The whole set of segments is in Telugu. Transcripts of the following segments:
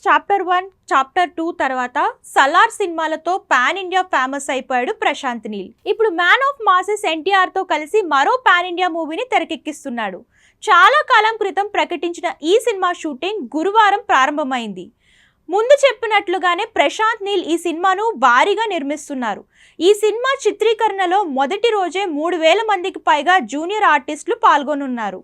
చాప్టర్ 1, చాప్టర్ 2 తర్వాత సలార్ సినిమాలతో పాన్ ఇండియా ఫేమస్ అయిపోయాడు ప్రశాంత్ నీల్. ఇప్పుడు మ్యాన్ ఆఫ్ మాసెస్ ఎన్టీఆర్ తో కలిసి మరో పాన్ ఇండియా మూవీని తెరకెక్కిస్తున్నాడు. చాలా కాలం క్రితం ప్రకటించిన ఈ సినిమా షూటింగ్ గురువారం ప్రారంభమైంది. ముందు చెప్పినట్లుగానే ప్రశాంత్ నీల్ ఈ సినిమాను భారీగా నిర్మిస్తున్నారు. ఈ సినిమా చిత్రీకరణలో మొదటి రోజే 3000 మందికి పైగా జూనియర్ ఆర్టిస్టులు పాల్గొనున్నారు.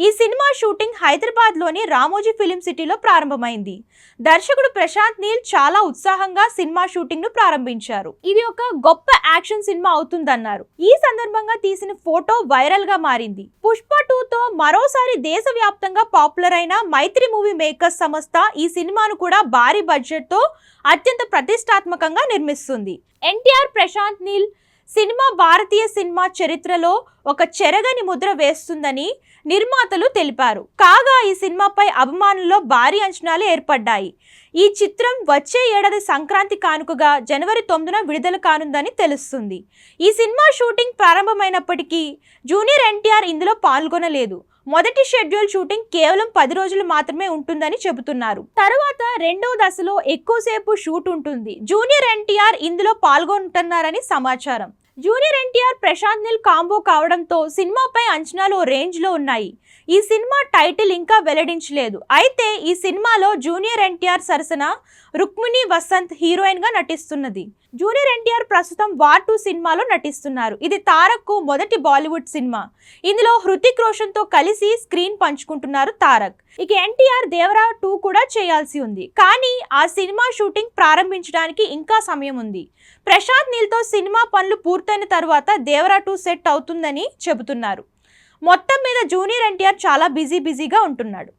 ఈ సినిమా షూటింగ్ హైదరాబాద్లోని రామోజీ ఫిలిం సిటీలో ప్రారంభమైంది. దర్శకుడు ప్రశాంత్ నీల్ చాలా ఉత్సాహంగా సినిమా షూటింగ్ ను ప్రారంభించారు. ఇది ఒక గొప్ప యాక్షన్ సినిమా అవుతుందన్నారు. ఈ సందర్భంగా తీసిన ఫోటో వైరల్ గా మారింది. పుష్ప 2తో మరోసారి దేశవ్యాప్తంగా పాపులర్ అయిన మైత్రి మూవీ మేకర్స్ సంస్థ ఈ సినిమాను కూడా భారీ బడ్జెట్ తో అత్యంత ప్రతిష్టాత్మకంగా నిర్మిస్తుంది. ఎన్టీఆర్ ప్రశాంత్ నీల్ సినిమా భారతీయ సినిమా చరిత్రలో ఒక చెరగని ముద్ర వేస్తుందని నిర్మాతలు తెలిపారు. కాగా ఈ సినిమాపై అభిమానుల్లో భారీ అంచనాలు ఏర్పడ్డాయి. ఈ చిత్రం వచ్చే ఏడాది సంక్రాంతి కానుకగా జనవరి 9న విడుదల కానుందని తెలుస్తుంది. ఈ సినిమా షూటింగ్ ప్రారంభమైనప్పటికీ జూనియర్ ఎన్టీఆర్ ఇందులో పాల్గొనలేదు. మొదటి షెడ్యూల్ షూటింగ్ కేవలం 10 రోజులు మాత్రమే ఉంటుందని చెబుతున్నారు. తర్వాత రెండవ దశలో ఎక్కువసేపు షూట్ ఉంటుంది. జూనియర్ ఎన్టీఆర్ ఇందులో పాల్గొంటున్నారని సమాచారం. జూనియర్ ఎన్టీఆర్ ప్రశాంత్ నీల్ కాంబో కావడంతో సినిమాపై అంచనాలు రేంజ్ లో ఉన్నాయి. ఈ సినిమా టైటిల్ ఇంకా వెల్లడించలేదు. అయితే ఈ సినిమాలో జూనియర్ ఎన్టీఆర్ సరసన రుక్మిణి వసంత్ హీరోయిన్ గా నటిస్తున్నది. జూనియర్ ఎన్టీఆర్ ప్రస్తుతం వార్ 2 సినిమాలో నటిస్తున్నారు. ఇది తారక్ కు మొదటి బాలీవుడ్ సినిమా. ఇందులో హృతిక్ రోషన్ తో కలిసి స్క్రీన్ పంచుకుంటున్నారు తారక్. ఇక ఎన్టీఆర్ దేవరా 2 కూడా చేయాల్సి ఉంది. కానీ ఆ సినిమా షూటింగ్ ప్రారంభించడానికి ఇంకా సమయం ఉంది. ప్రశాంత్ నీల్ తో సినిమా పనులు పూర్తయిన తర్వాత దేవరా 2 సెట్ అవుతుందని చెబుతున్నారు. మొత్తం మీద జూనియర్ ఎన్టీఆర్ చాలా బిజీగా ఉంటున్నాడు.